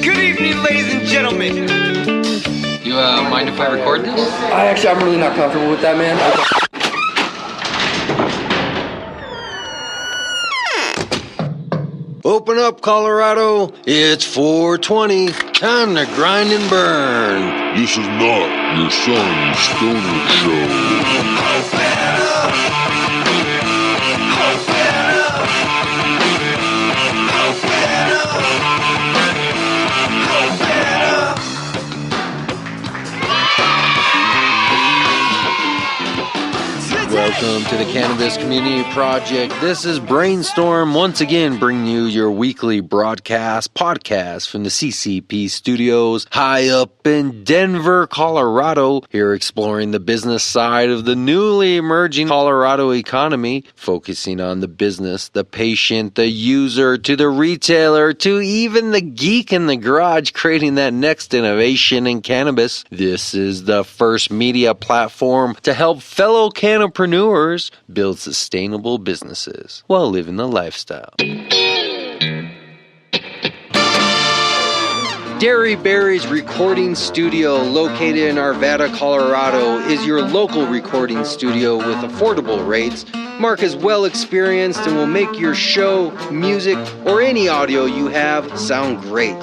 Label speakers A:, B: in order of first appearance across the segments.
A: Good evening, ladies and gentlemen.
B: You mind if I record this?
C: I'm really not comfortable with that, man.
D: Open up, Colorado. It's 420. Time to grind and burn.
E: This is not your son's stoner show.
D: Welcome to the Cannabis Community Project. This is Brainstorm, once again bringing you your weekly podcast from the CCP studios high up in Denver, Colorado. Here exploring the business side of the newly emerging Colorado economy, focusing on the business, the patient, the user, to the retailer, to even the geek in the garage creating that next innovation in cannabis. This is the first media platform to help fellow cannapreneurs build sustainable businesses while living the lifestyle. Dairy Berry's recording studio, located in Arvada, Colorado, is your local recording studio with affordable rates. Mark is well experienced and will make your show, music, or any audio you have sound great.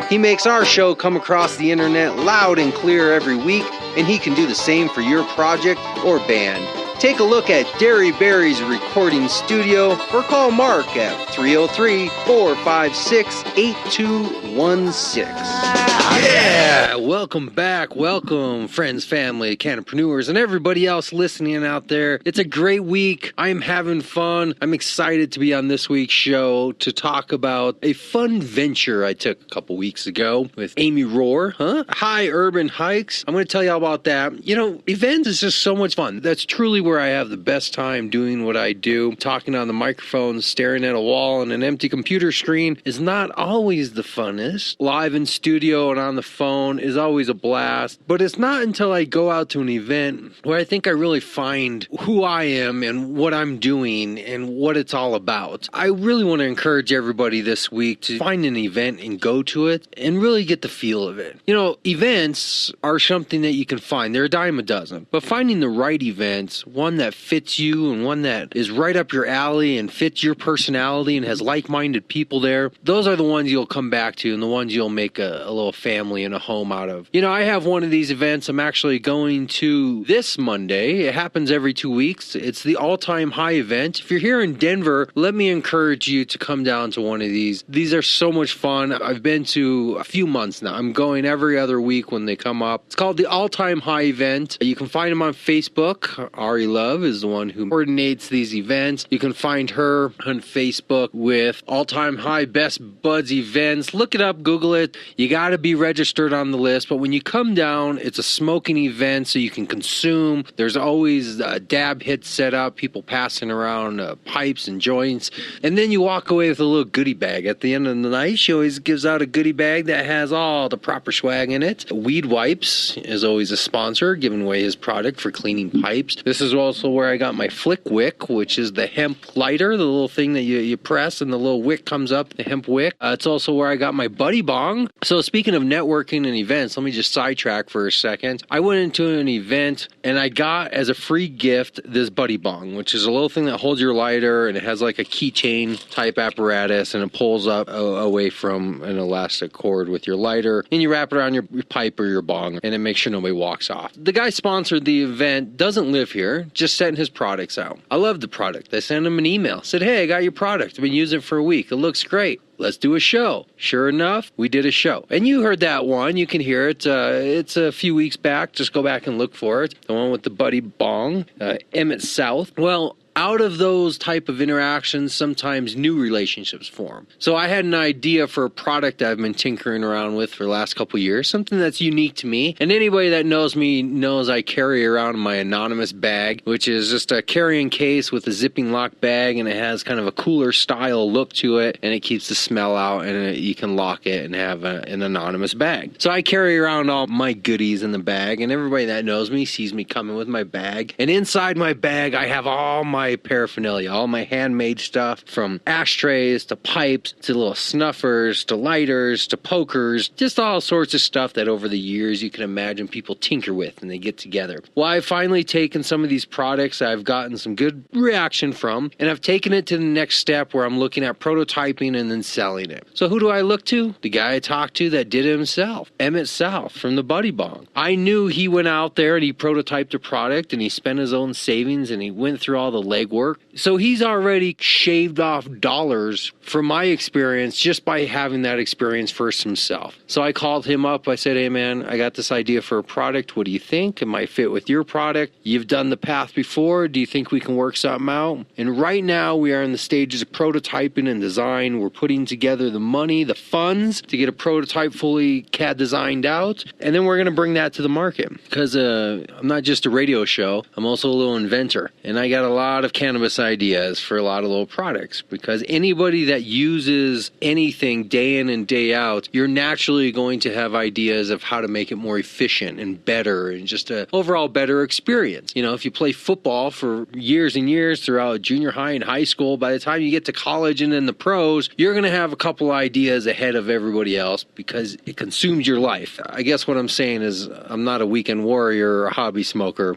D: He makes our show come across the internet loud and clear every week, and he can do the same for your project or band. Take a look at Dairy Berry's recording studio or call Mark at 303-456-8216. Yeah, welcome back. Welcome, friends, family, cannapreneurs, and everybody else listening out there. It's a great week. I'm having fun. I'm excited to be on this week's show to talk about a fun venture I took a couple weeks ago with Amy Rohr, High Urban Hikes. I'm going to tell you all about that. You know, events is just so much fun. That's truly where I have the best time doing what I do. Talking on the microphone, staring at a wall and an empty computer screen is not always the funnest. Live in studio and on the phone is always a blast, but it's not until I go out to an event where I think I really find who I am and what I'm doing and what it's all about. I really want to encourage everybody this week to find an event and go to it and really get the feel of it. You know, events are something that you can find. They're a dime a dozen, but finding the right events, one that fits you and one that is right up your alley and fits your personality and has like-minded people there, those are the ones you'll come back to and the ones you'll make a little family and a home out of. You know, I have one of these events I'm actually going to this Monday. It happens every 2 weeks. It's the all-time high event. If you're here in Denver, let me encourage you to come down to one of these. These are so much fun. I've been to a few months now. I'm going every other week when they come up. It's called the All-Time High Event. You can find them on Facebook. Ari Love is the one who coordinates these events. You can find her on Facebook with All-Time High Best Buds Events. Look it up, Google it. You got to be registered on the list, but when you come down, it's a smoking event so you can consume. There's always dab hits set up, people passing around pipes and joints, and then you walk away with a little goodie bag. At the end of the night, she always gives out a goodie bag that has all the proper swag in it. Weed Wipes is always a sponsor, giving away his product for cleaning pipes. This is also where I got my Flick Wick, which is the hemp lighter, the little thing that you press and the little wick comes up, the hemp wick. It's also where I got my Buddy Bong. So speaking of networking and events, let me just sidetrack for a second. I went into an event and I got as a free gift this Buddy Bong, which is a little thing that holds your lighter and it has like a keychain type apparatus and it pulls up away from an elastic cord with your lighter and you wrap it around your pipe or your bong and it makes sure nobody walks off. The guy sponsored the event doesn't live here, just setting his products out. I love the product. I sent him an email, said, hey, I got your product. I've been using it for a week. It looks great. Let's do a show. Sure enough, we did a show. And you heard that one. You can hear it. It's a few weeks back. Just go back and look for it. The one with the Buddy Bong, Emmett South. Well, out of those type of interactions, sometimes new relationships form. So I had an idea for a product I've been tinkering around with for the last couple of years, something that's unique to me. And anybody that knows me knows I carry around my anonymous bag, which is just a carrying case with a zipping lock bag, and it has kind of a cooler style look to it, and it keeps the smell out, and you can lock it and have an anonymous bag. So I carry around all my goodies in the bag, and everybody that knows me sees me coming with my bag. And inside my bag, I have all my my paraphernalia, all my handmade stuff, from ashtrays to pipes to little snuffers to lighters to pokers, just all sorts of stuff that over the years you can imagine people tinker with and they get together. Well, I've finally taken some of these products I've gotten some good reaction from, and I've taken it to the next step where I'm looking at prototyping and then selling it. So who do I look to? The guy I talked to that did it himself, Emmett South from the Buddy Bong. I knew he went out there and he prototyped a product and he spent his own savings and he went through all the legwork. So he's already shaved off dollars from my experience just by having that experience first himself. So I called him up. I said, hey man, I got this idea for a product. What do you think? It might fit with your product. You've done the path before. Do you think we can work something out? And right now we are in the stages of prototyping and design. We're putting together the money, the funds to get a prototype fully CAD designed out. And then we're going to bring that to the market because I'm not just a radio show. I'm also a little inventor. And I got a lot of cannabis ideas for a lot of little products because anybody that uses anything day in and day out, you're naturally going to have ideas of how to make it more efficient and better and just an overall better experience. You know, if you play football for years and years throughout junior high and high school, by the time you get to college and then the pros, you're going to have a couple ideas ahead of everybody else because it consumes your life. I guess what I'm saying is I'm not a weekend warrior or a hobby smoker.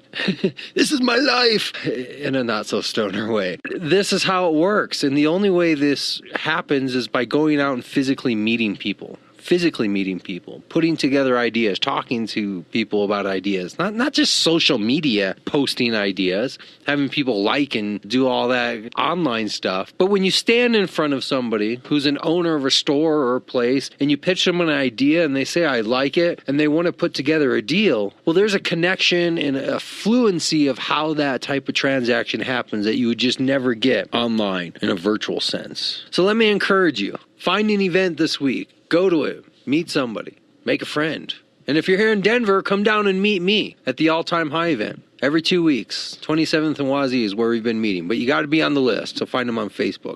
D: This is my life in a not so stoner way. This is how it works. And the only way this happens is by going out and physically meeting people, putting together ideas, talking to people about ideas, not just social media posting ideas, having people like and do all that online stuff. But when you stand in front of somebody who's an owner of a store or a place and you pitch them an idea and they say, I like it, and they want to put together a deal, well, there's a connection and a fluency of how that type of transaction happens that you would just never get online in a virtual sense. So let me encourage you. Find an event this week. Go to it. Meet somebody. Make a friend. And if you're here in Denver, come down and meet me at the All-Time High event. Every 2 weeks. 27th and Wazee is where we've been meeting. But you got to be on the list, so find them on Facebook.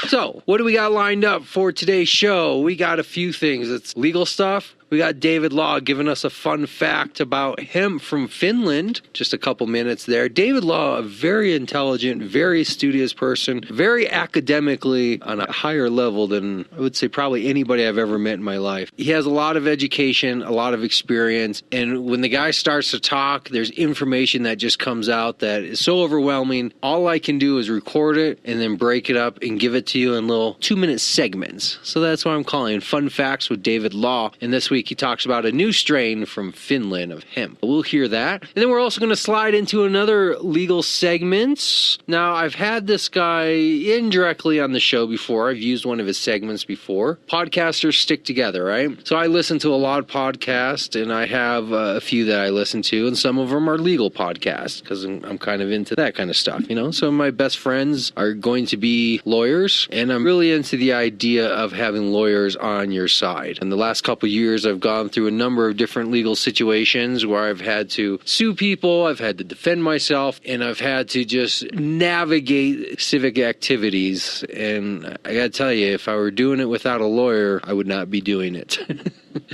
D: So, what do we got lined up for today's show? We got a few things. It's legal stuff. We got David Law giving us a fun fact about hemp from Finland. Just a couple minutes there. David Law, a very intelligent, very studious person, very academically on a higher level than I would say probably anybody I've ever met in my life. He has a lot of education, a lot of experience, and when the guy starts to talk, there's information that just comes out that is so overwhelming. All I can do is record it and then break it up and give it to you in little 2-minute segments. So that's what I'm calling Fun Facts with David Law. And this week he talks about a new strain from Finland of hemp. We'll hear that. And then we're also going to slide into another legal segment. Now, I've had this guy indirectly on the show before. I've used one of his segments before. Podcasters stick together, right? So I listen to a lot of podcasts, and I have a few that I listen to, and some of them are legal podcasts because I'm kind of into that kind of stuff, you know? Some of my best friends are going to be lawyers, and I'm really into the idea of having lawyers on your side. In the last couple of years, I've gone through a number of different legal situations where I've had to sue people, I've had to defend myself, and I've had to just navigate civic activities. And I gotta tell you, if I were doing it without a lawyer, I would not be doing it.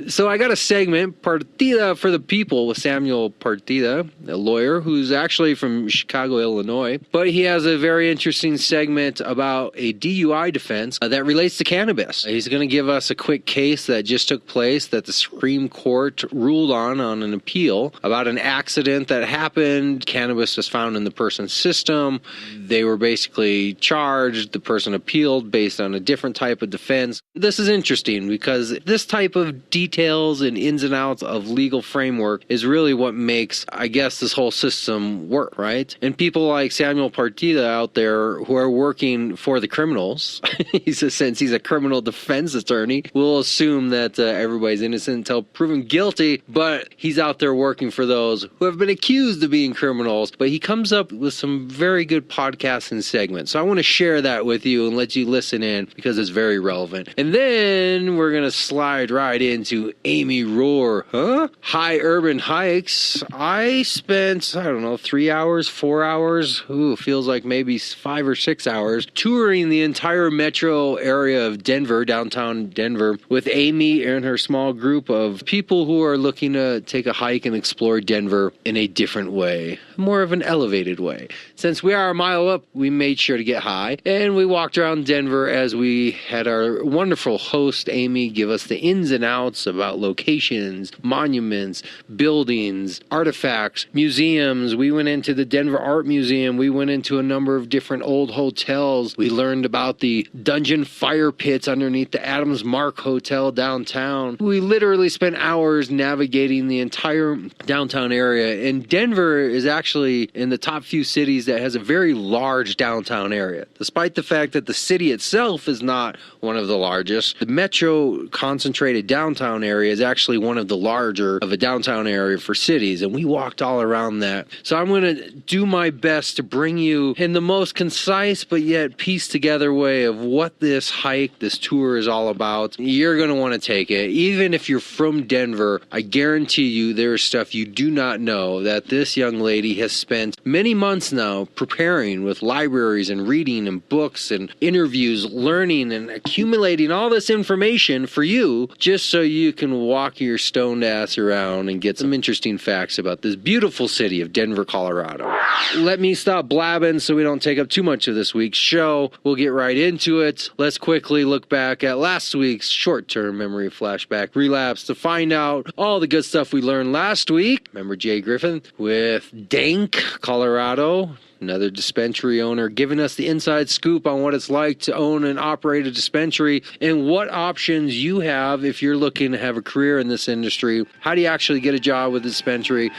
D: So I got a segment, Partida for the People, with Samuel Partida, a lawyer who's actually from Chicago, Illinois. But he has a very interesting segment about a DUI defense that relates to cannabis. He's going to give us a quick case that just took place that the Supreme Court ruled on an appeal about an accident that happened. Cannabis was found in the person's system. They were basically charged. The person appealed based on a different type of defense. This is interesting because this type of details and ins and outs of legal framework is really what makes, I guess, this whole system work, right? And people like Samuel Partida out there who are working for the criminals, since he's a criminal defense attorney, will assume that everybody's innocent until proven guilty, but he's out there working for those who have been accused of being criminals. But he comes up with some very good podcasts and segments. So I want to share that with you and let you listen in because it's very relevant. And then we're going to slide right into into Amy Rohr. Huh? High Urban Hikes. I spent, 3 hours, 4 hours, feels like maybe 5 or 6 hours, touring the entire metro area of Denver, downtown Denver, with Amy and her small group of people who are looking to take a hike and explore Denver in a different way, more of an elevated way. Since we are a mile up, we made sure to get high, and we walked around Denver as we had our wonderful host, Amy, give us the ins and outs about locations, monuments, buildings, artifacts, museums. We went into the Denver Art Museum. We went into a number of different old hotels. We learned about the dungeon fire pits underneath the Adams Mark Hotel downtown. We literally spent hours navigating the entire downtown area, and Denver is actually in the top few cities that has a very large downtown area. Despite the fact that the city itself is not one of the largest, the metro concentrated downtown area is actually one of the larger of a downtown area for cities, and we walked all around that. So I'm going to do my best to bring you in the most concise but yet pieced together way of what this hike, this tour is all about. You're going to want to take it. Even if you're from Denver, I guarantee you there's stuff you do not know that this young lady has spent many months now preparing with libraries and reading and books and interviews, learning and accumulating all this information for you just so you can walk your stoned ass around and get some interesting facts about this beautiful city of Denver, Colorado. Let me stop blabbing so we don't take up too much of this week's show. We'll get right into it. Let's quickly look back at last week's short-term memory flashback relapse to find out all the good stuff we learned last week. Remember Jay Griffin with Dank, Colorado, another dispensary owner, giving us the inside scoop on what it's like to own and operate a dispensary and what options you have if you're looking to have a career in this industry. How do you actually get a job with a dispensary?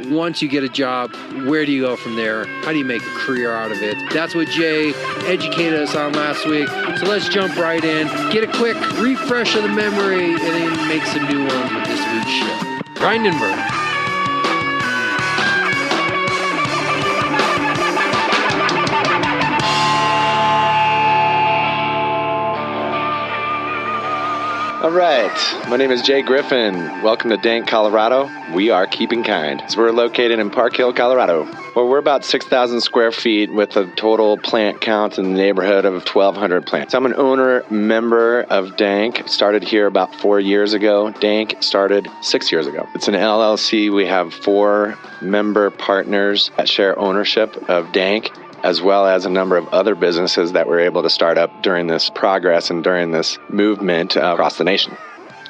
D: Once you get a job, where do you go from there? How do you make a career out of it? That's what Jay educated us on last week. So let's jump right in, get a quick refresh of the memory, and then make some new ones with this week's show. Grind and burn.
F: All right, my name is Jay Griffin. Welcome to Dank, Colorado. We are keeping kind. So we're located in Park Hill, Colorado. Well, we're about 6,000 square feet with a total plant count in the neighborhood of 1,200 plants. I'm an owner member of Dank. Started here about 4 years ago. Dank started 6 years ago. It's an LLC. We have 4 member partners that share ownership of Dank, as well as a number of other businesses that we're able to start up during this progress and during this movement across the nation.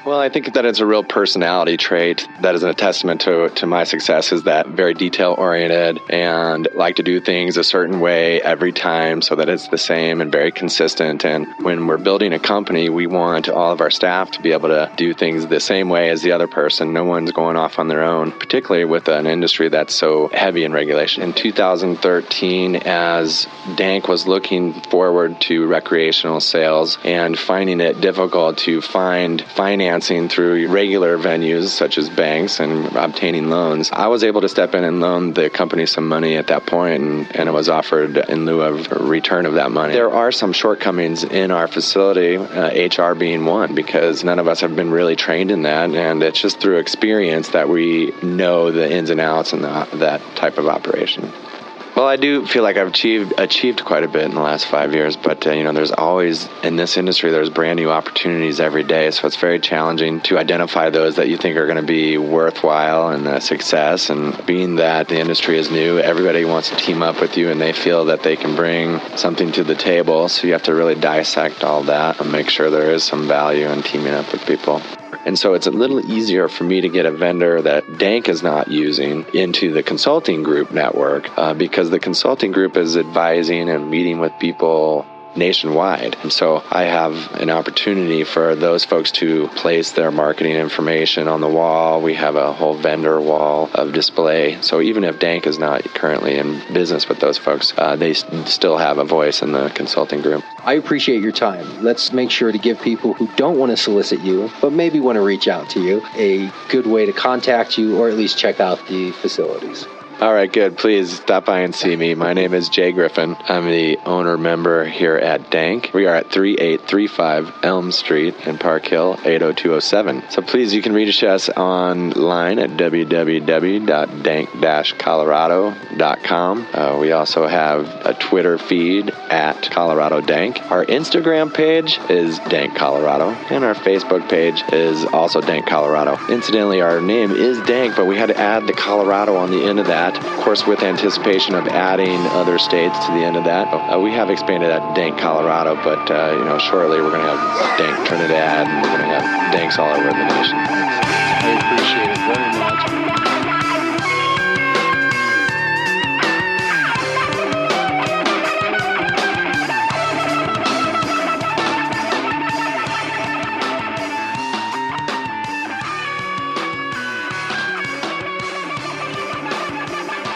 F: Well, I think that it's a real personality trait that is a testament to my success, is that very detail-oriented and like to do things a certain way every time so that it's the same and very consistent. And when we're building a company, we want all of our staff to be able to do things the same way as the other person. No one's going off on their own, particularly with an industry that's so heavy in regulation. In 2013, as Dank was looking forward to recreational sales and finding it difficult to find financing through regular venues such as banks and obtaining loans, I was able to step in and loan the company some money at that point, and it was offered in lieu of a return of that money. There are some shortcomings in our facility, HR being one, because none of us have been really trained in that, and it's just through experience that we know the ins and outs and that type of operation. Well, I do feel like I've achieved quite a bit in the last 5 years, but there's always, in this industry, there's brand new opportunities every day, so it's very challenging to identify those that you think are going to be worthwhile and a success. And being that the industry is new, everybody wants to team up with you, and they feel that they can bring something to the table, so you have to really dissect all that and make sure there is some value in teaming up with people. And so it's a little easier for me to get a vendor that Dank is not using into the consulting group network because the consulting group is advising and meeting with people nationwide. And so I have an opportunity for those folks to place their marketing information on the wall. We have a whole vendor wall of display. So even if Dank is not currently in business with those folks, they still have a voice in the consulting group.
G: I appreciate your time. Let's make sure to give people who don't want to solicit you, but maybe want to reach out to you, a good way to contact you or at least check out the facilities.
F: All right, good. Please stop by and see me. My name is Jay Griffin. I'm the owner-member here at Dank. We are at 3835 Elm Street in Park Hill, 80207. So please, you can reach us online at www.dank-colorado.com. We also have a Twitter feed at Colorado Dank. Our Instagram page is Dank Colorado, and our Facebook page is also Dank Colorado. Incidentally, our name is Dank, but we had to add the Colorado on the end of that. Of course, with anticipation of adding other states to the end of that. We have expanded at Dank Colorado, but shortly we're going to have Dank Trinidad, and we're going to have Danks all over the nation.
G: I appreciate it very much.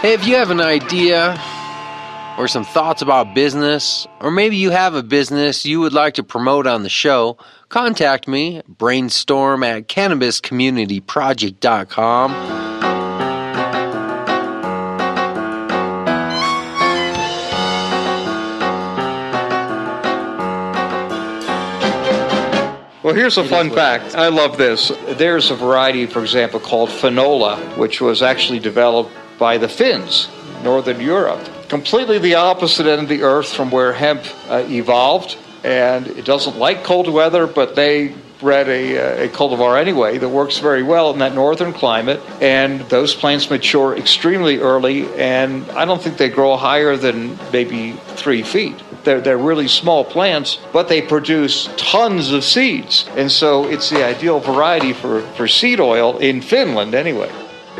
D: Hey, if you have an idea or some thoughts about business, or maybe you have a business you would like to promote on the show, contact me, brainstorm at cannabiscommunityproject.com.
H: Well, here's a fun fact. I love this. There's a variety, for example, called Finola, which was actually developed by the Finns, Northern Europe. Completely the opposite end of the earth from where hemp evolved, and it doesn't like cold weather, but they bred a cultivar anyway that works very well in that northern climate, and those plants mature extremely early, and I don't think they grow higher than maybe 3 feet. They're really small plants, but they produce tons of seeds, and so it's the ideal variety for seed oil in Finland anyway.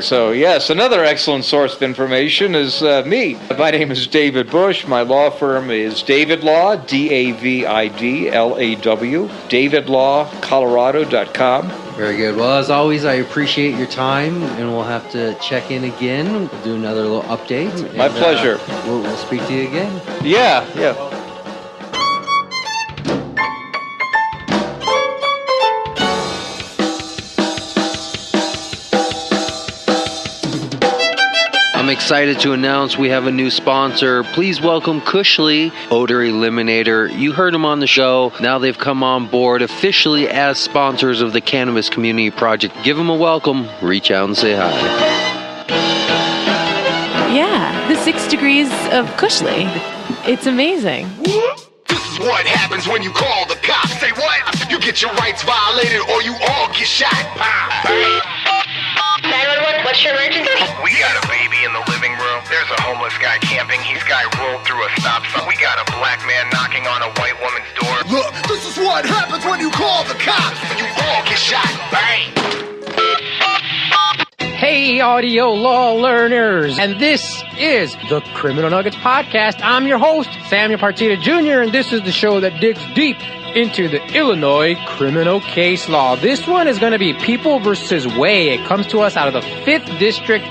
H: So, yes, another excellent source of information is me. My name is David Bush. My law firm is David Law, DAVIDLAW, davidlawcolorado.com.
D: Very good. Well, as always, I appreciate your time, and we'll have to check in again. We'll do another little update.
H: My pleasure.
D: We'll speak to you again.
H: Yeah.
D: I'm excited to announce we have a new sponsor. Please welcome Cushly Odor Eliminator. You heard them on the show. Now they've come on board officially as sponsors of the Cannabis Community Project. Give them a welcome. Reach out and say hi.
I: Yeah, the 6 degrees of Cushly. It's amazing.
A: This is what happens when you call the cops. Say what? You get your rights violated or you all get shot. Pow.
J: 911, what's your emergency?
A: We got a baby in the living room. There's a homeless guy camping. He's got rolled through a stop sign. We got a black man knocking on a white woman's door. Look, this is what happens when you call the cops. You all get shot. Bang.
K: Hey, audio law learners, and this is the Criminal Nuggets Podcast. I'm your host, Samuel Partita Jr., and this is the show that digs deep into the Illinois criminal case law. This one is going to be People versus Way. It comes to us out of the 5th District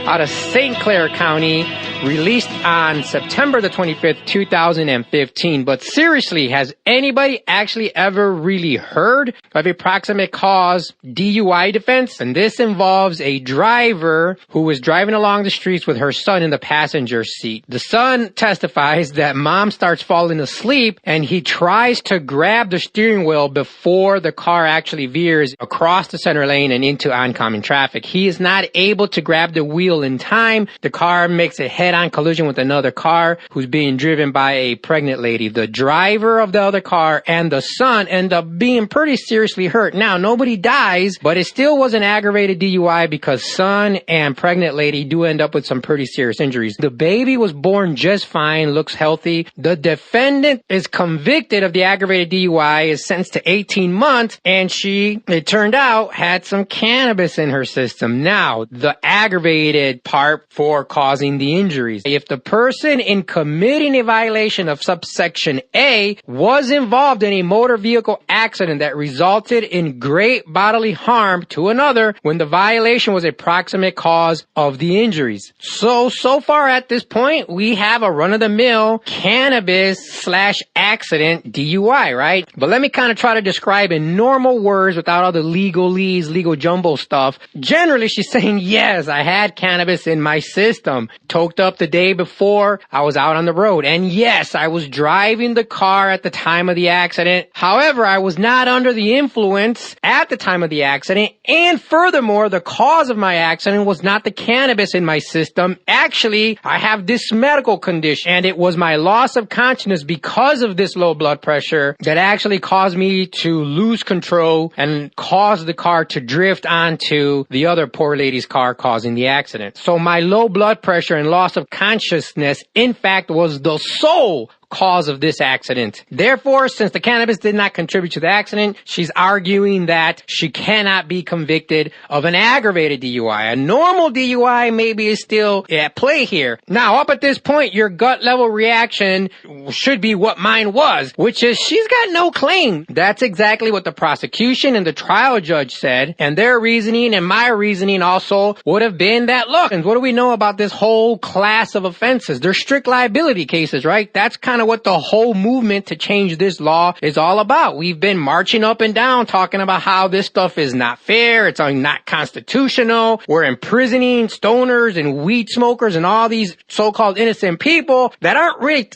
K: out of St. Clair County, released on September the 25th, 2015. But seriously, has anybody actually ever really heard of a proximate cause DUI defense? And this involves a driver who was driving along the streets with her son in the passenger seat. The son testifies that mom starts falling asleep and he tries to grab the steering wheel before the car actually veers across the center lane and into oncoming traffic. He is not able to grab the wheel in time. The car makes a head-on collision with another car who's being driven by a pregnant lady. The driver of the other car and the son end up being pretty seriously hurt. Now, nobody dies, but it still was an aggravated DUI because son and pregnant lady do end up with some pretty serious injuries. The baby was born just fine, looks healthy. The defendant is convicted of the aggravated DUI, is sentenced to 18 months, and she, it turned out, had some cannabis in her system. Now, the aggravated part for causing the injury injuries. If the person in committing a violation of subsection A was involved in a motor vehicle accident that resulted in great bodily harm to another when the violation was a proximate cause of the injuries. So far at this point, we have a run-of-the-mill cannabis/accident DUI, right? But let me kind of try to describe in normal words without all the legalese, legal jumbo stuff. Generally, she's saying, yes, I had cannabis in my system, toked up the day before I was out on the road. And yes, I was driving the car at the time of the accident. However, I was not under the influence at the time of the accident. And furthermore, the cause of my accident was not the cannabis in my system. Actually, I have this medical condition, and it was my loss of consciousness because of this low blood pressure that actually caused me to lose control and caused the car to drift onto the other poor lady's car, causing the accident. So my low blood pressure and loss of consciousness, in fact, was the sole cause of this accident. Therefore, since the cannabis did not contribute to the accident, she's arguing that she cannot be convicted of an aggravated DUI. A normal DUI maybe is still at play here. Now, up at this point, your gut level reaction should be what mine was, which is she's got no claim. That's exactly what the prosecution and the trial judge said, and their reasoning and my reasoning also would have been that, look, and what do we know about this whole class of offenses? They're strict liability cases, right? That's kind of what the whole movement to change this law is all about. We've been marching up and down talking about how this stuff is not fair, it's not constitutional, we're imprisoning stoners and weed smokers and all these so-called innocent people that aren't really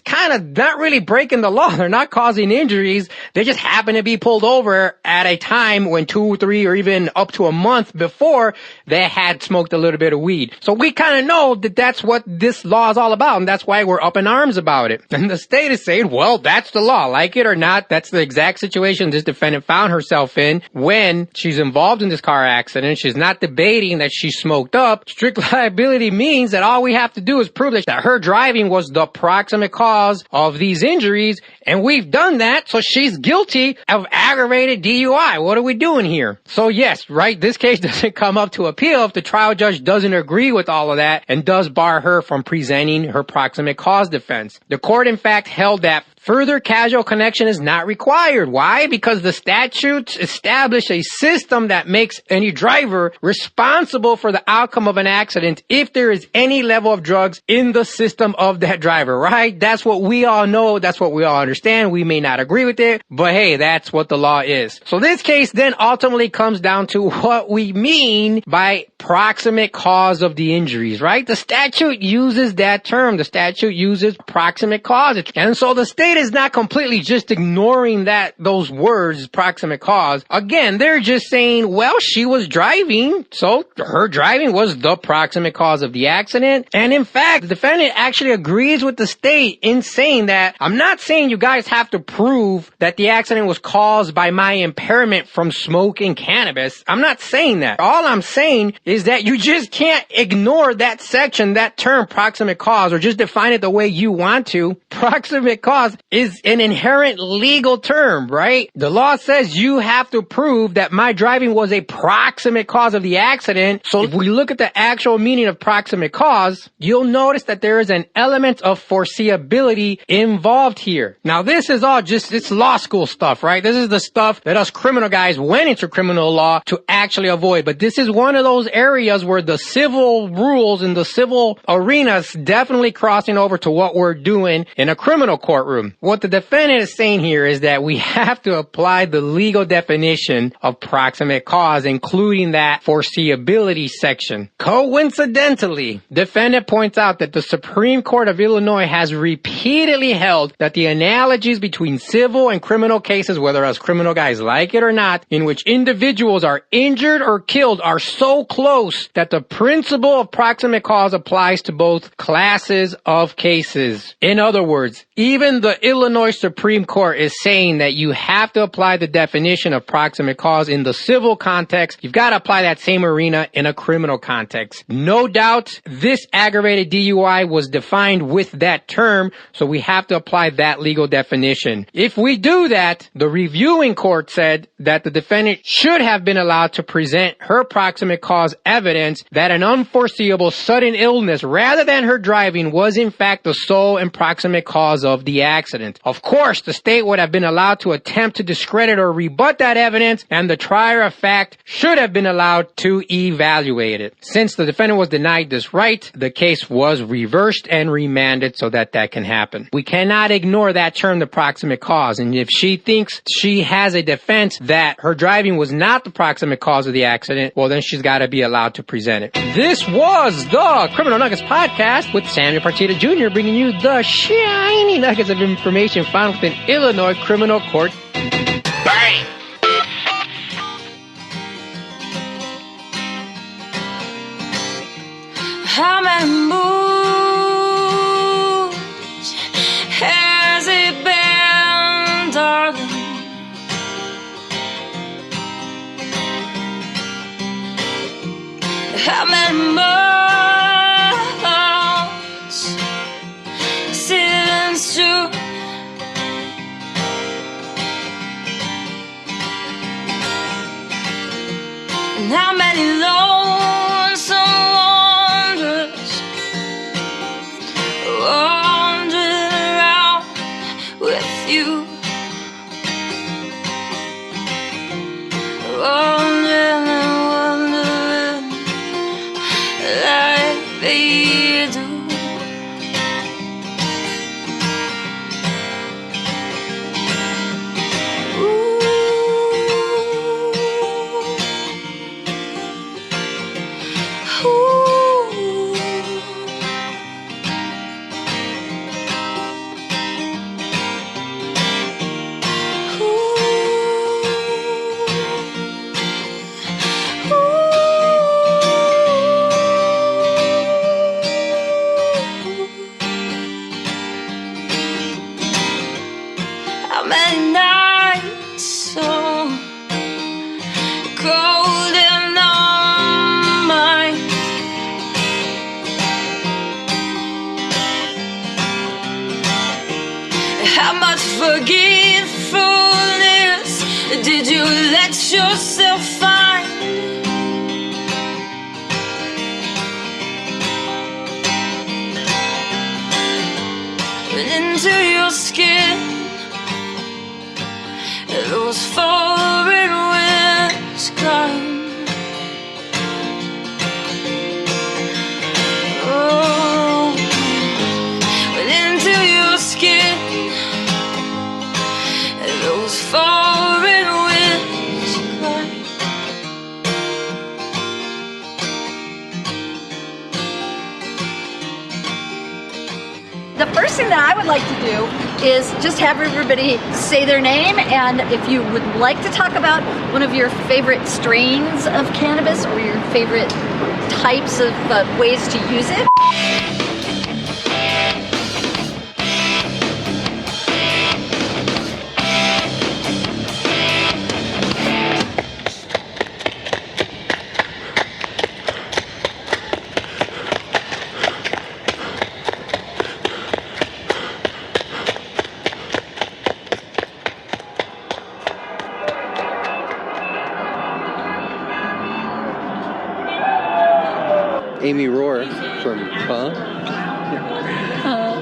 K: not really breaking the law. They're not causing injuries. They just happen to be pulled over at a time when 2, 3, or even up to a month before they had smoked a little bit of weed. So we kind of know that that's what this law is all about, and that's why we're up in arms about it. And the state is saying, well, that's the law. Like it or not, that's the exact situation this defendant found herself in when she's involved in this car accident. She's not debating that she smoked up. Strict liability means that all we have to do is prove that her driving was the proximate cause of these injuries, and we've done that, so she's guilty of aggravated DUI. What are we doing here? So yes, right, this case doesn't come up to appeal if the trial judge doesn't agree with all of that and does bar her from presenting her proximate cause defense. The court, in fact, held that further causal connection is not required. Why? Because the statutes establish a system that makes any driver responsible for the outcome of an accident if there is any level of drugs in the system of that driver, right? That's what we all know. That's what we all understand. We may not agree with it, but hey, that's what the law is. So this case then ultimately comes down to what we mean by proximate cause of the injuries, right? The statute uses that term. The statute uses proximate cause. And so the state is not completely just ignoring those words, proximate cause. Again, they're just saying, well, she was driving, so her driving was the proximate cause of the accident. And in fact, the defendant actually agrees with the state in saying that, I'm not saying you guys have to prove that the accident was caused by my impairment from smoking cannabis. I'm not saying that. All I'm saying is that you just can't ignore that section, that term, proximate cause, or just define it the way you want to. Proximate cause is an inherent legal term, right? The law says you have to prove that my driving was a proximate cause of the accident. So if we look at the actual meaning of proximate cause, you'll notice that there is an element of foreseeability involved here. Now, this is all it's law school stuff, right? This is the stuff that us criminal guys went into criminal law to actually avoid. But this is one of those areas where the civil rules in the civil arena is definitely crossing over to what we're doing in a criminal courtroom. What the defendant is saying here is that we have to apply the legal definition of proximate cause, including that foreseeability section. Coincidentally, defendant points out that the Supreme Court of Illinois has repeatedly held that the analogies between civil and criminal cases, whether us criminal guys like it or not, in which individuals are injured or killed are so close that the principle of proximate cause applies to both classes of cases. In other words, even the Illinois Supreme Court is saying that you have to apply the definition of proximate cause in the civil context, you've got to apply that same arena in a criminal context. No doubt this aggravated DUI was defined with that term, so we have to apply that legal definition. If we do that, the reviewing court said that the defendant should have been allowed to present her proximate cause evidence that an unforeseeable sudden illness rather than her driving was in fact the sole and proximate cause of the accident. Of course, the state would have been allowed to attempt to discredit or rebut that evidence, and the trier of fact should have been allowed to evaluate it. Since the defendant was denied this right, the case was reversed and remanded so that that can happen. We cannot ignore that term, the proximate cause, and if she thinks she has a defense that her driving was not the proximate cause of the accident, well then she's got to be allowed to present it. This was the Criminal Nuggets Podcast with Samuel Partita Jr. bringing you the shiny nuggets of information found within Illinois criminal court.
A: Bang!
L: How many moons has it been, darling? How many months since June? And how many lonesome wanderers wandered around with you? Wandering and wondering like they do. How many nights so cold and numb? How much forgetfulness did you let yourself find? Into your skin, those foreign winds climb. Oh, into your skin, those foreign winds climb.
M: The first thing that I would like to do is just have everybody say their name, and if you would like to talk about one of your favorite strains of cannabis or your favorite types of ways to use it.
D: Amy Rohr from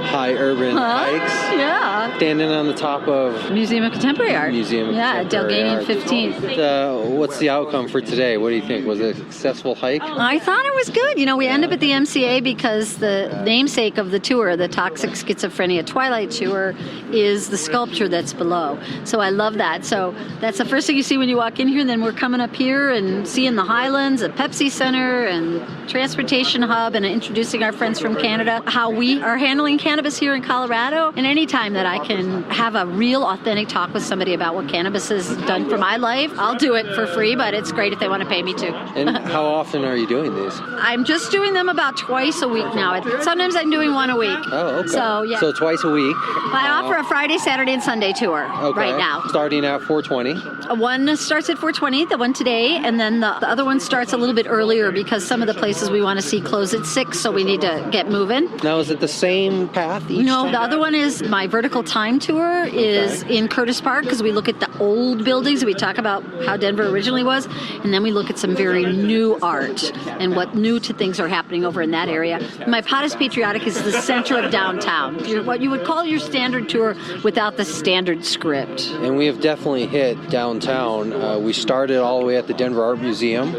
D: High Urban Hikes.
M: Yeah.
D: Standing on the top of
M: Museum of Contemporary Art.
D: Museum of
M: Contemporary Art. Delganian 15th.
D: What's the outcome for today? What do you think? Was it a successful hike?
M: I thought it was good. You know, we end up at the MCA because the namesake of the tour, the Toxic Schizophrenia Twilight Tour, is the sculpture that's below. So I love that. So that's the first thing you see when you walk in here. And then we're coming up here and seeing the Highlands, a Pepsi Center, and Transportation Hub, and introducing our friends from Canada, how we are handling cannabis here in Colorado. And anytime that I can have a real authentic talk with somebody about what cannabis has done for my life, I'll do it for free, but it's great if they want to pay me too.
D: And how often are you doing these?
M: I'm just doing them about twice a week now. Sometimes I'm doing one a week.
D: Oh, okay.
M: So, yeah.
D: So twice a week.
M: I offer a Friday, Saturday, and Sunday tour right now.
D: Starting at 4:20.
M: One starts at 4:20, the one today, and then the other one starts a little bit earlier because some of the places we want to see close at 6, so we need to get moving.
D: Now, is it the same path each
M: No,
D: time?
M: the other one is my vertical time tour is in Curtis Park because we look at the old buildings. We talk about how Denver originally was, and then we look at some very new art and what new to things are happening over in that area. My Potus Patriotic is the center of downtown. What you would call your standard tour without the standard script.
D: And we have definitely hit downtown. We started all the way at the Denver Art Museum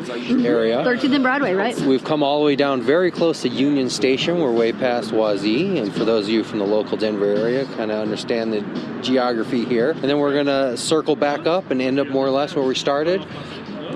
D: area.
M: 13th and Broadway, right?
D: We've come all the way down very close to Union Station. We're way past Wazee. And for those of you from the local Denver area, kind of understand the geography here. And then we're going to circle back up and end up more or less where we started.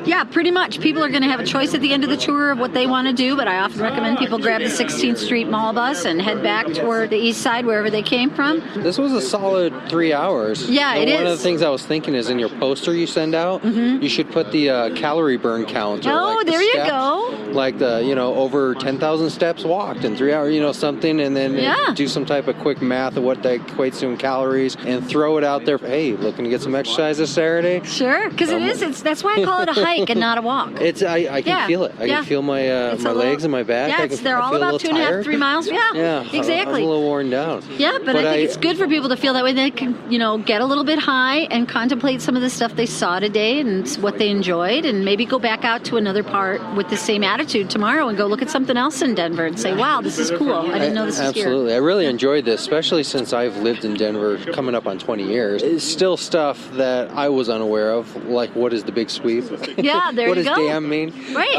M: Yeah, pretty much. People are going to have a choice at the end of the tour of what they want to do, but I often recommend people grab the 16th Street Mall bus and head back toward the east side, wherever they came from.
D: This was a solid 3 hours.
M: Yeah,
D: and
M: it
D: one
M: is.
D: of the things I was thinking is in your poster you send out, you should put the calorie burn count.
M: Oh, there you go.
D: Like the, over 10,000 steps walked in 3 hours, something, and then do some type of quick math of what that equates to in calories and throw it out there. Hey, looking to get some exercise this Saturday?
M: Sure, because that's why I call it a hike and not a walk.
D: I can feel it. I can feel my my legs and my back.
M: Yeah, they're all about 2.5, 3 miles. Yeah, exactly.
D: I'm a little worn down.
M: Yeah, but I think it's good for people to feel that way. They can, get a little bit high and contemplate some of the stuff they saw today and what they enjoyed, and maybe go back out to another part with the same attitude tomorrow and go look at something else in Denver and say, wow, this is cool. I didn't know this was here.
D: Absolutely. I really enjoyed this, especially since I've lived in Denver coming up on 20 years. It's still stuff that I was unaware of, like what is the big sweep?
M: Yeah, there
D: what
M: you
D: does
M: go.
D: Dam mean?
M: Right.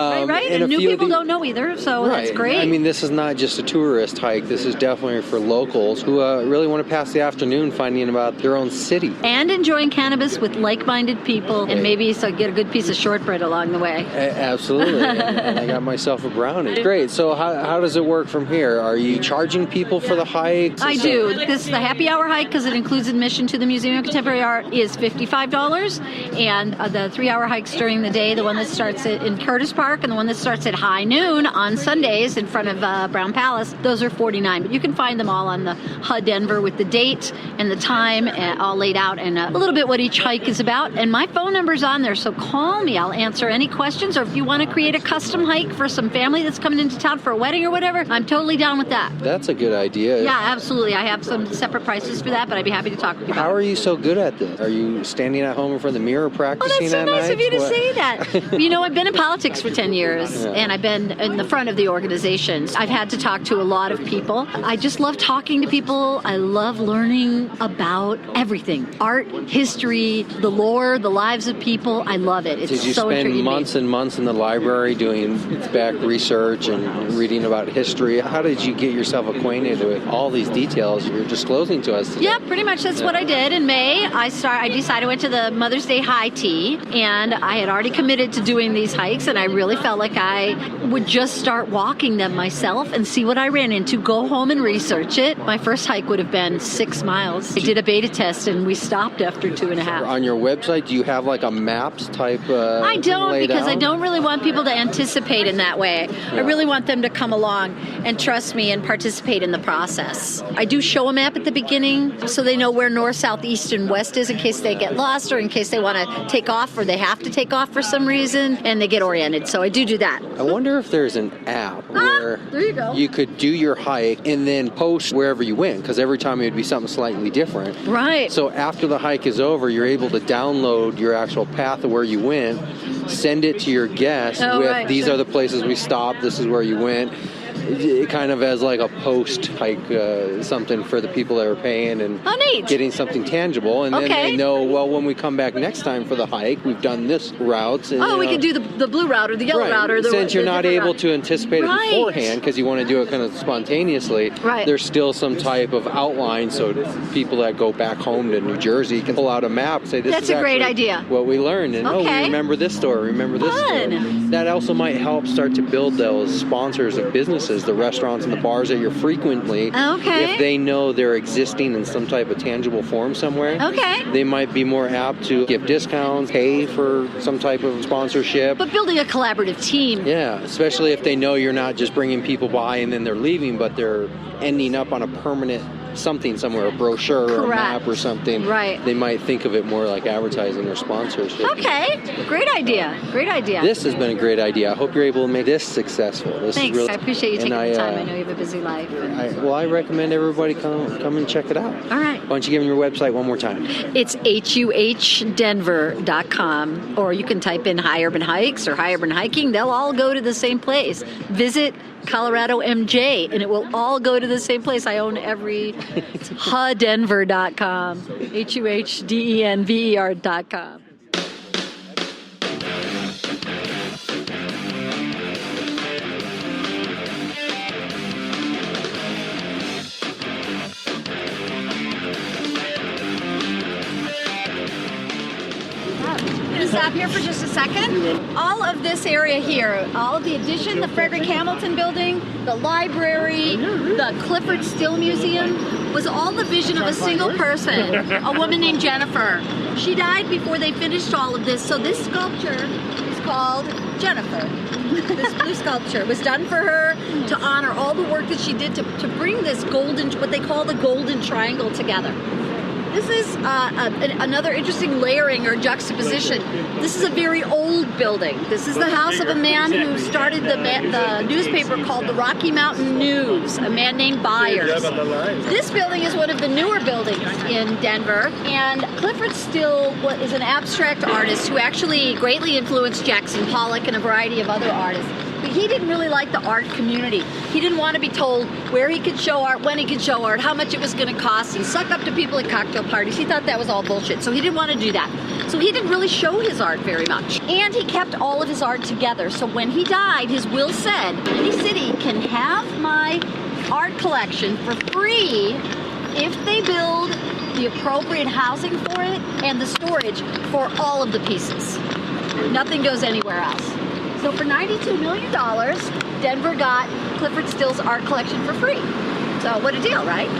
M: And new people don't know either, so that's great.
D: I mean, this is not just a tourist hike. This is definitely for locals who really want to pass the afternoon finding about their own city.
M: And enjoying cannabis with like-minded people, and maybe get a good piece of shortbread along the way.
D: Absolutely. and I got myself a brownie. Great. So how does it work from here? Are you charging people for the hike?
M: I do. The happy hour hike, because it includes admission to the Museum of Contemporary Art, is $55. And the 3-hour hikes during the day, the one that starts in Curtis Park and the one that starts at high noon on Sundays in front of Brown Palace, those are $49. But you can find them all on the HUD Denver with the date and the time all laid out and a little bit what each hike is about. And my phone number's on there, so call me. I'll answer any questions. Or if you want to create a custom hike for some family that's coming into town for a wedding or whatever, I'm totally down with that.
D: That's a good idea.
M: Yeah, absolutely. I have some separate prices for that, but I'd be happy to talk with you about it.
D: How are you so good at this? Are you standing at home in front of the mirror practicing at night?
M: Oh, that's so nice of you to say that. I've been in politics for 10 years, and I've been in the front of the organizations. I've had to talk to a lot of people. I just love talking to people. I love learning about everything. Art, history, the lore, the lives of people. I love it. It's
D: Did you
M: so
D: spend
M: intriguing.
D: months and months in the library doing back research and reading about history? How did you get yourself acquainted with all these details you're disclosing to us today?
M: Yeah, pretty much that's what I did. In May, I decided I went to the Mother's Day high tea, and I had already committed to doing these hikes, and I really felt like I would just start walking them myself and see what I ran into, go home and research it. My first hike would have been 6 miles. I did a beta test, and we stopped after 2.5.
D: On your website, do you have like a maps type
M: I don't, because I
D: out?
M: don't really want people to anticipate in that way. I really want them to come along and trust me and participate in the process. I do show a map at the beginning so they know where north, south, east, and west is in case they get lost or in case they want to take off or they have to take off for some reason and they get oriented. So I do that.
D: I wonder if there's an app where
M: there you go.
D: You could do your hike and then post wherever you went, because every time it would be something slightly different.
M: Right.
D: So after the hike is over, you're able to download your actual path of where you went, send it to your guests these are the places we stopped, this is where you went. It kind of as like a post hike, something for the people that are paying and getting something tangible, and then they know, well, when we come back next time for the hike, we've done this route. And,
M: we can do the blue route or the yellow route or the
D: since you're not able
M: route.
D: to anticipate it beforehand because you want to do it kind of spontaneously. There's still some type of outline, so people that go back home to New Jersey can pull out a map and say, this
M: That's
D: is
M: a great
D: actually
M: idea.
D: what we learned, and we remember this story, remember this story. That also might help start to build those sponsors of businesses businesses, the restaurants and the bars that you're frequently, if they know they're existing in some type of tangible form somewhere, they might be more apt to give discounts, pay for some type of sponsorship.
M: But building a collaborative team.
D: Yeah, especially if they know you're not just bringing people by and then they're leaving, but they're ending up on a permanent something somewhere, a brochure or a map or something. Right. They might think of it more like advertising or sponsorship.
M: Okay, great idea. Great idea.
D: This has been a great idea. I hope you're able to make this successful. This
M: Thanks.
D: Is really,
M: I appreciate you taking the time. I know you have a busy life.
D: I recommend everybody come and check it out.
M: All right.
D: Why don't you give them your website one more time?
M: It's huhdenver.com, or you can type in High Urban Hikes or High Urban Hiking. They'll all go to the same place. Visit Colorado MJ, and it will all go to the same place. I own every huhdenver.com, huhdenver.com. Stop here for just a second. All of this area here, all of the addition, the Frederick Hamilton building, the library, the Clifford Still Museum, was all the vision of a single person, a woman named Jennifer. She died before they finished all of this, so this sculpture is called Jennifer. This blue sculpture was done for her to honor all the work that she did to bring this golden, what they call the golden triangle, together. This is another interesting layering or juxtaposition. This is a very old building. This is the house of a man who started the newspaper called the Rocky Mountain News, a man named Byers. This building is one of the newer buildings in Denver, and Clifford Still is an abstract artist who actually greatly influenced Jackson Pollock and a variety of other artists. But he didn't really like the art community. He didn't want to be told where he could show art, when he could show art, how much it was going to cost, and suck up to people at cocktail parties. He thought that was all bullshit, so he didn't want to do that. So he didn't really show his art very much. And he kept all of his art together. So when he died, his will said, any city can have my art collection for free if they build the appropriate housing for it and the storage for all of the pieces. Nothing goes anywhere else. So for $92 million, Denver got Clifford Still's art collection for free. So what a deal, right?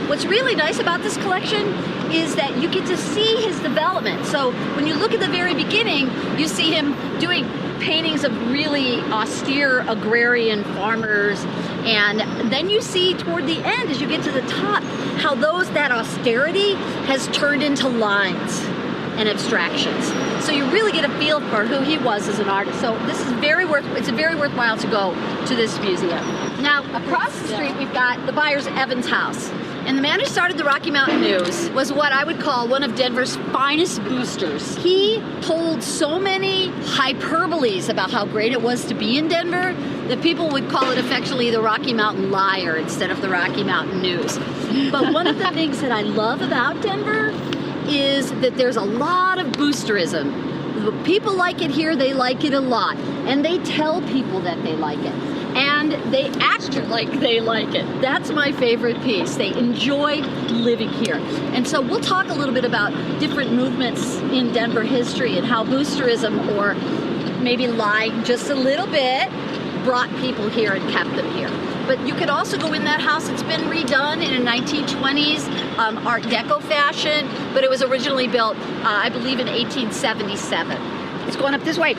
M: What's really nice about this collection is that you get to see his development. So when you look at the very beginning, you see him doing paintings of really austere agrarian farmers, and then you see toward the end, as you get to the top, how that austerity has turned into lines and abstractions. So you really get a feel for who he was as an artist. So this is it's very worthwhile to go to this museum. Now, across the street, we've got the Byers Evans house. And the man who started the Rocky Mountain News was what I would call one of Denver's finest boosters. He told so many hyperboles about how great it was to be in Denver that people would call it affectionately the Rocky Mountain Liar instead of the Rocky Mountain News. But one of the things that I love about Denver is that there's a lot of boosterism. People like it here, they like it a lot. And they tell people that they like it. And they act like they like it. That's my favorite piece. They enjoy living here. And so we'll talk a little bit about different movements in Denver history and how boosterism, or maybe lying just a little bit, brought people here and kept them here. But you could also go in that house. It's been redone in a 1920s Art Deco fashion, but it was originally built, I believe, in 1877. It's going up this way.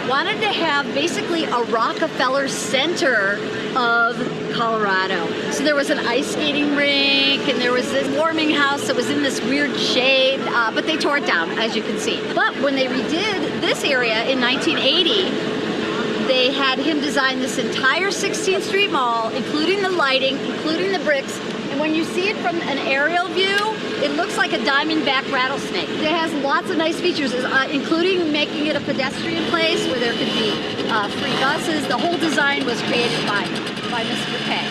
M: Wanted to have basically a Rockefeller Center of Colorado. So there was an ice skating rink, and there was this warming house that was in this weird shade, but they tore it down, as you can see. But when they redid this area in 1980, they had him design this entire 16th Street Mall, including the lighting, including the bricks. And when you see it from an aerial view, it looks like a diamondback rattlesnake. It has lots of nice features, including making it a pedestrian place where there could be free buses. The whole design was created by Mr. Kay.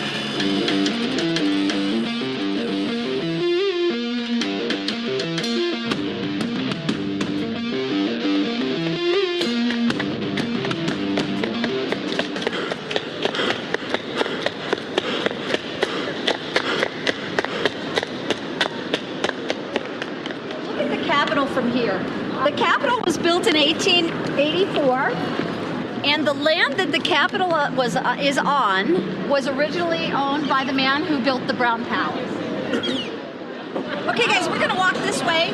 M: Capitol from here. The Capitol was built in 1884, and the land that the Capitol is on was originally owned by the man who built the Brown Palace. Okay, guys, we're going to walk this way.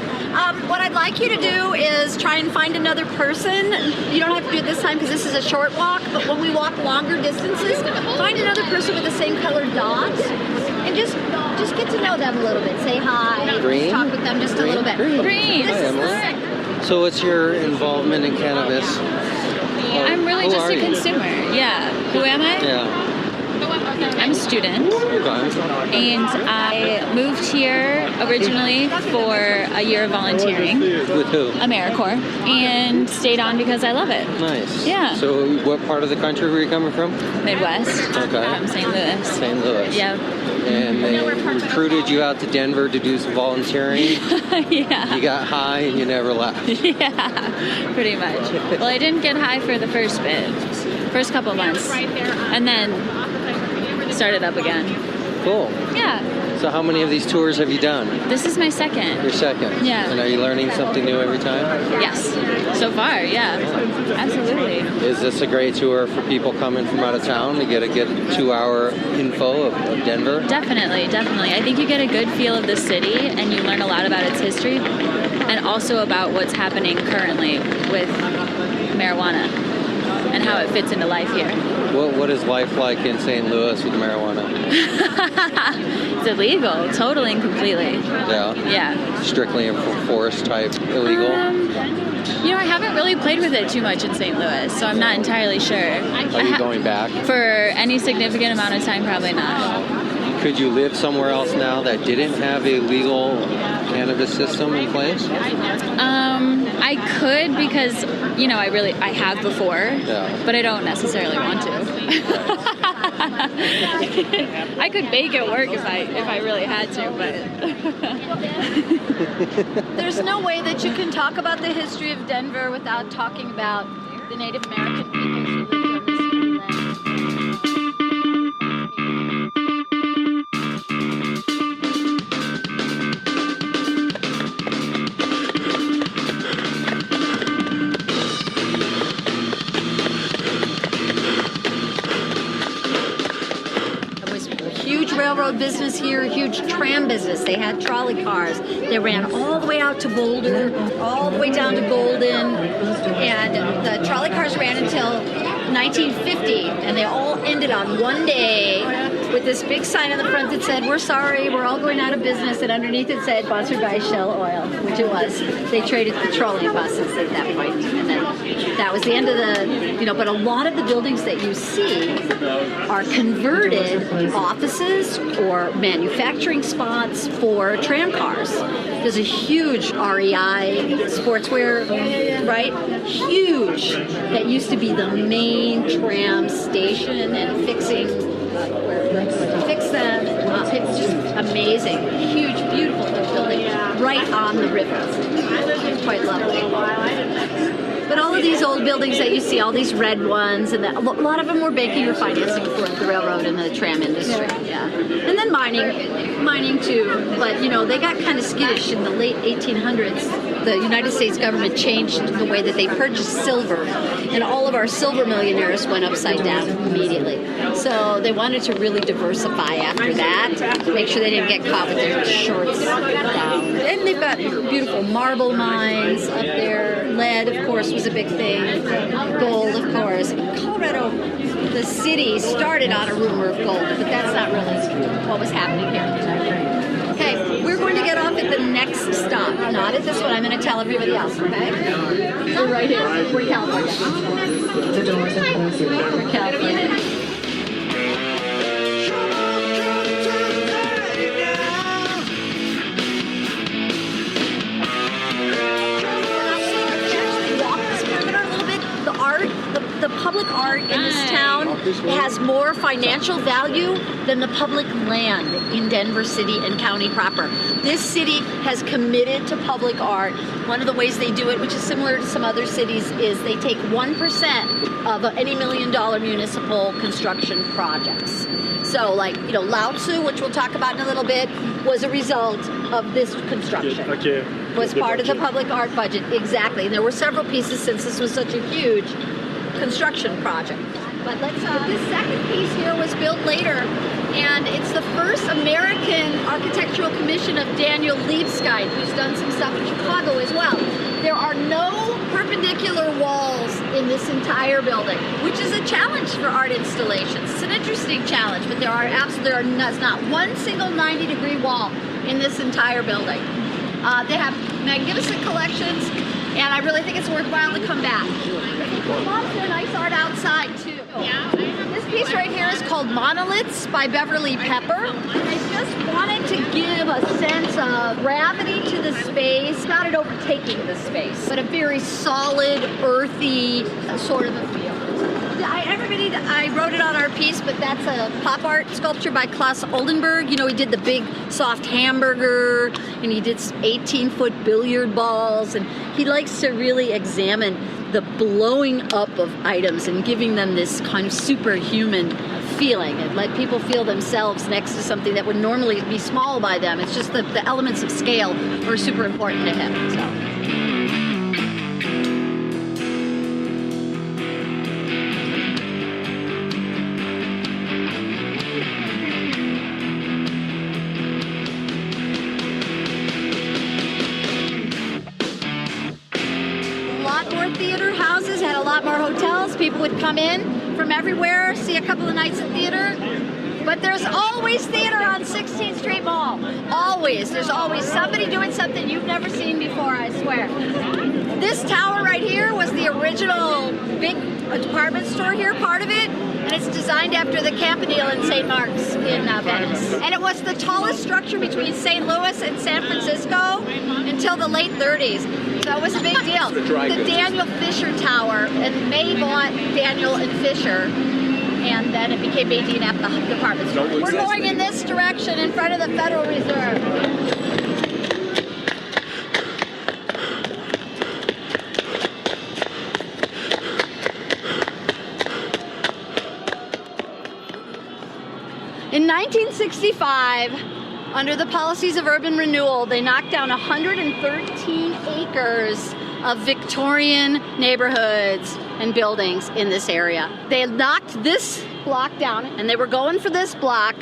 M: What I'd like you to do is try and find another person. You don't have to do it this time because this is a short walk, but when we walk longer distances, find another person with the same colored dots and just get to know them a little bit. Say hi.
D: Green?
M: Talk with them just a little bit.
I: Green.
M: This
D: Hi,
M: is the
D: Emily.
M: second.
D: So what's your involvement in cannabis?
I: I'm really
D: Who
I: just
D: are
I: a
D: you?
I: consumer. Yeah. Who am I?
D: Yeah.
I: I'm a student.
D: Okay.
I: And I moved here originally for a year of volunteering.
D: With who?
I: AmeriCorps. And stayed on because I love it.
D: Nice.
I: Yeah.
D: So what part of the country were you coming from?
I: Midwest.
D: Okay.
I: From St. Louis.
D: St. Louis.
I: Yeah.
D: And they recruited you out to Denver to do some volunteering.
I: Yeah.
D: You got high and you never left.
I: Yeah, pretty much. Well, I didn't get high for the first couple of months. And then started up again.
D: Cool.
I: Yeah.
D: So how many of these tours have you done?
I: This is my second.
D: Your second?
I: Yeah.
D: And are you learning something new every time?
I: Yes. So far, yeah. Absolutely.
D: Is this a great tour for people coming from out of town to get a good 2-hour info of Denver?
I: Definitely, definitely. I think you get a good feel of the city and you learn a lot about its history and also about what's happening currently with marijuana and how it fits into life here.
D: What is life like in St. Louis with marijuana?
I: It's illegal, totally and completely.
D: Yeah?
I: Yeah.
D: Strictly enforced type illegal?
I: You know, I haven't really played with it too much in St. Louis, so I'm not entirely sure.
D: Are you going back?
I: For any significant amount of time, probably not.
D: Could you live somewhere else now that didn't have a legal cannabis system in place?
I: I could because, you know, I have before, but I don't necessarily want to. I could make it work if I really had to, but
M: There's no way that you can talk about the history of Denver without talking about the Native American people who lived on this land. Railroad business here, huge tram business. They had trolley cars. They ran all the way out to Boulder, all the way down to Golden, and the trolley cars ran until 1950, and they all ended on one day with this big sign on the front that said, "We're sorry, we're all going out of business," and underneath it said, "Sponsored by Shell Oil," which it was. They traded petroleum buses at that point, and then that was the end of the, but a lot of the buildings that you see are converted offices or manufacturing spots for tram cars. There's a huge REI sportswear, right? Huge. That used to be the main tram station and fixing to fix them. It's just amazing. Huge, beautiful building right on the river. Quite lovely. But all of these old buildings that you see, all these red ones, and a lot of them were banking or financing for the railroad and the tram industry. Yeah, and then mining too. But they got kind of skittish in the late 1800s. The United States government changed the way that they purchased silver, and all of our silver millionaires went upside down immediately. So they wanted to really diversify after that, to make sure they didn't get caught with their shorts down. And they've got beautiful marble mines up there. Lead, of course, was a big thing. Gold, of course. Colorado, the city, started on a rumor of gold, but that's not really what was happening here. Okay, we're going to get off at the next stop. Not at this one. I'm going to tell everybody else, okay? We're right here. We're in California. We're in California. The public art in this town has more financial value than the public land in Denver City and County proper. This city has committed to public art. One of the ways they do it, which is similar to some other cities, is they take 1% of any $1 million municipal construction projects. So, like, you know, Lao Tzu, which we'll talk about in a little bit, was a result of this construction.
N: Okay.
M: Was part of the public art budget, exactly. And there were several pieces since this was such a huge construction project. But let's, this second piece here was built later, and it's the first American architectural commission of Daniel Libeskind, who's done some stuff in Chicago as well. There are no perpendicular walls in this entire building, which is a challenge for art installations. It's an interesting challenge, but there's not one single 90-degree wall in this entire building. They have magnificent collections, and I really think it's worthwhile to come back. Lots of nice art outside too. This piece right here is called Monoliths by Beverly Pepper. I just wanted to give a sense of gravity to the space, not it overtaking the space, but a very solid, earthy sort of a feel. I wrote it on our piece, but that's a pop art sculpture by Klaus Oldenburg. You know, he did the big soft hamburger, and he did 18-foot billiard balls, and he likes to really examine the blowing up of items and giving them this kind of superhuman feeling and let people feel themselves next to something that would normally be small by them. It's just the elements of scale are super important to him. So. Theater houses had a lot more hotels. People would come in from everywhere, see a couple of nights of theater. But there's always theater on 16th Street Mall. Always. There's always somebody doing something you've never seen before, I swear. This tower right here was the original big department store here, part of it. And it's designed after the Campanile in St. Mark's in Venice. And it was the tallest structure between St. Louis and San Francisco until the late 30s. So it was a big deal. The Daniel Fisher Tower, and May bought Daniel and Fisher, and then it became made at the department store. We're going in this direction in front of the Federal Reserve. In 1965, under the policies of urban renewal, they knocked down 113 acres of Victorian neighborhoods and buildings in this area. They knocked this block down, and they were going for this block,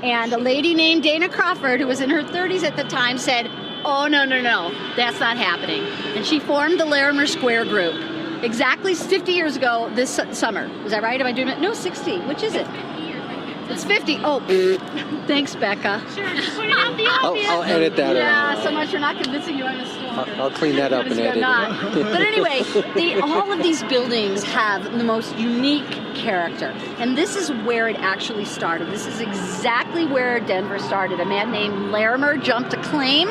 M: and a lady named Dana Crawford, who was in her 30s at the time, said, "Oh, no, that's not happening." And she formed the Larimer Square Group exactly 50 years ago this summer. Is that right? Am I doing it? No, 60. Which is it? It's 50. Oh, thanks, Becca.
D: Sure, I'll edit that.
M: Yeah, so much for not convincing you I'm a stalker.
D: I'll clean that up and edit it.
M: But anyway, all of these buildings have the most unique character. And this is where it actually started. This is exactly where Denver started. A man named Larimer jumped a claim,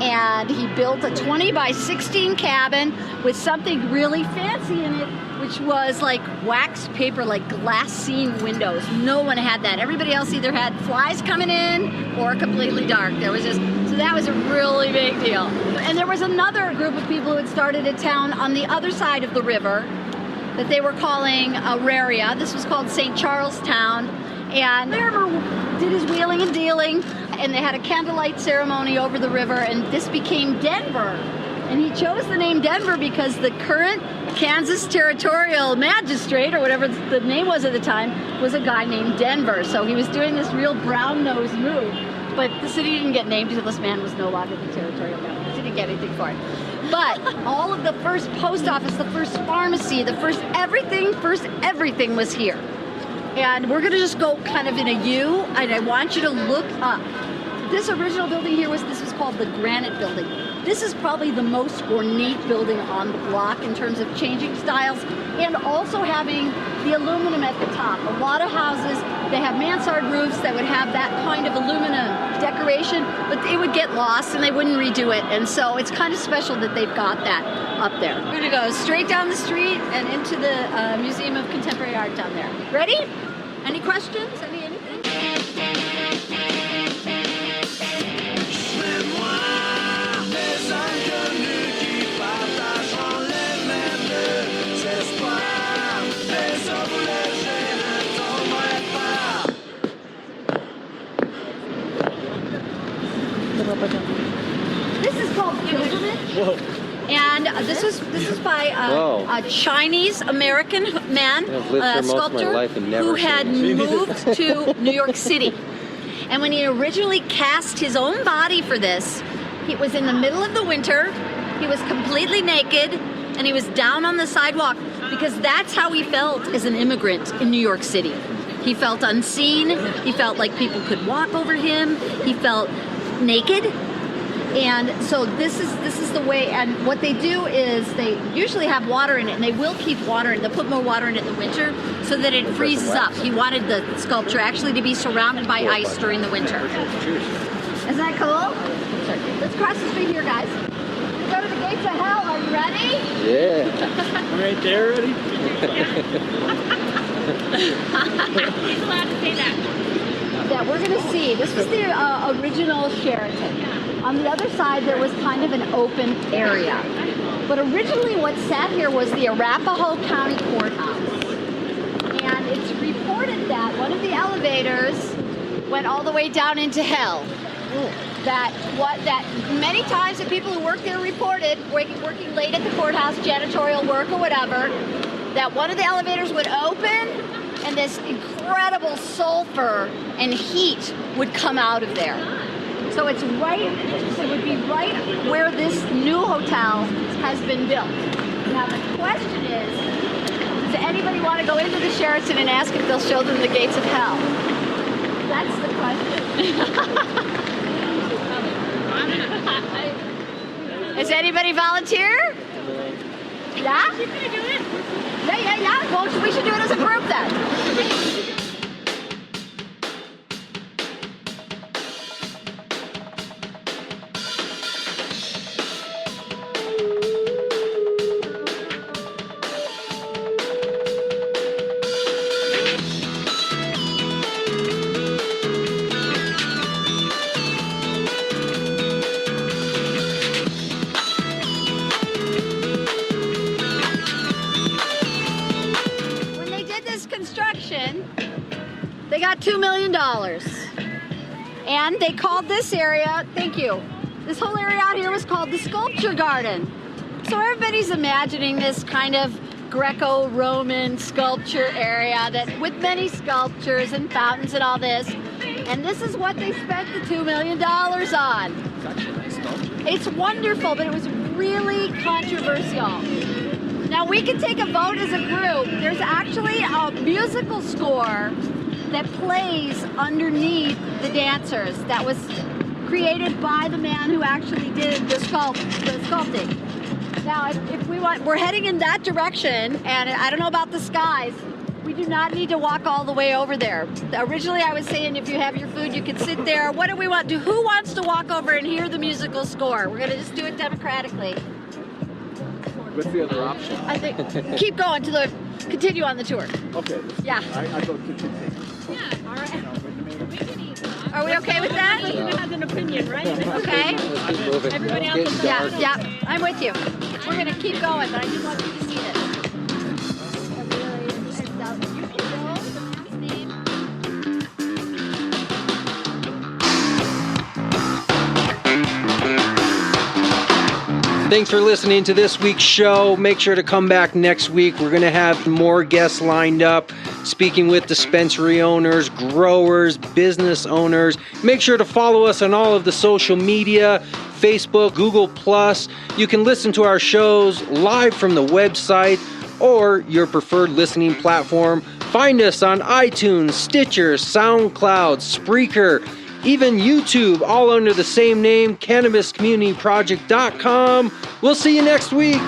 M: and he built a 20 by 16 cabin with something really fancy in it, which was like wax paper, like glassine windows. No one had that. Everybody else either had flies coming in or completely dark. So that was a really big deal. And there was another group of people who had started a town on the other side of the river that they were calling Auraria. This was called St. Charles Town. And Larimer did his wheeling and dealing, and they had a candlelight ceremony over the river, and this became Denver. And he chose the name Denver because the current Kansas territorial magistrate, or whatever the name was at the time, was a guy named Denver. So he was doing this real brown-nosed move. But the city didn't get named until this man was no longer the territorial governor. He didn't get anything for it. But all of the first post office, the first pharmacy, the first everything was here. And we're gonna just go kind of in a U, and I want you to look up. This original building here was called the Granite Building. This is probably the most ornate building on the block in terms of changing styles and also having the aluminum at the top. A lot of houses, they have mansard roofs that would have that kind of aluminum decoration, but it would get lost and they wouldn't redo it. And so it's kind of special that they've got that up there. We're gonna go straight down the street and into the Museum of Contemporary Art down there. Ready? Any questions? Anything? pilgrimage. Whoa. And this was by a Chinese American man, sculptor, who had moved to New York City. And when he originally cast his own body for this, it was in the middle of the winter. He was completely naked, and he was down on the sidewalk because that's how he felt as an immigrant in New York City. He felt unseen. He felt like people could walk over him. He felt naked. And so this is the way, and what they do is they usually have water in it, and they will keep water in it. They'll put more water in it in the winter so that it freezes up. He wanted the sculpture actually to be surrounded by ice during the winter. Isn't that cool? Let's cross the street here, guys. Go to the gates of hell. Are you ready?
C: Yeah.
N: Right there, ready?
I: He's allowed to say that.
M: Yeah, we're going to see. This was the original Sheraton. On the other side, there was kind of an open area. But originally what sat here was the Arapahoe County Courthouse. And it's reported that one of the elevators went all the way down into hell. That many times the people who worked there reported, working late at the courthouse, janitorial work or whatever, that one of the elevators would open and this incredible sulfur and heat would come out of there. So it would be right where this new hotel has been built. Now the question is, does anybody want to go into the Sheraton and ask if they'll show them the gates of hell? That's the question. Does anybody volunteer? Yeah?
I: She's gonna do it.
M: Yeah. Well, we should do it as a group then. They got $2 million. And they called this area, thank you, this whole area out here was called the Sculpture Garden. So everybody's imagining this kind of Greco-Roman sculpture area that with many sculptures and fountains and all this. And this is what they spent the $2 million on.
N: It's actually a nice sculpture.
M: It's wonderful, but it was really controversial. Now we can take a vote as a group. There's actually a musical score that plays underneath the dancers that was created by the man who actually did the sculpting. Now, if we're heading in that direction, and I don't know about the skies, we do not need to walk all the way over there. Originally, I was saying if you have your food, you can sit there. What do we want? Who wants to walk over and hear the musical score? We're going to just do it democratically.
N: What's the other option?
M: I think keep going continue on the tour.
N: Okay.
M: Yeah.
N: I go continue.
I: Yeah. All right.
M: Are we okay with that?
I: Everybody has an opinion, right?
M: Okay.
I: Everybody else is
M: Yeah, I'm with you. We're going to keep going, but I just want you to see this.
D: Thanks for listening to this week's show. Make sure to come back next week. We're going to have more guests lined up, speaking with dispensary owners, growers, business owners. Make sure to follow us on all of the social media, Facebook, Google+. You can listen to our shows live from the website or your preferred listening platform. Find us on iTunes, Stitcher, SoundCloud, Spreaker, even YouTube, all under the same name, CannabisCommunityProject.com. We'll see you next week.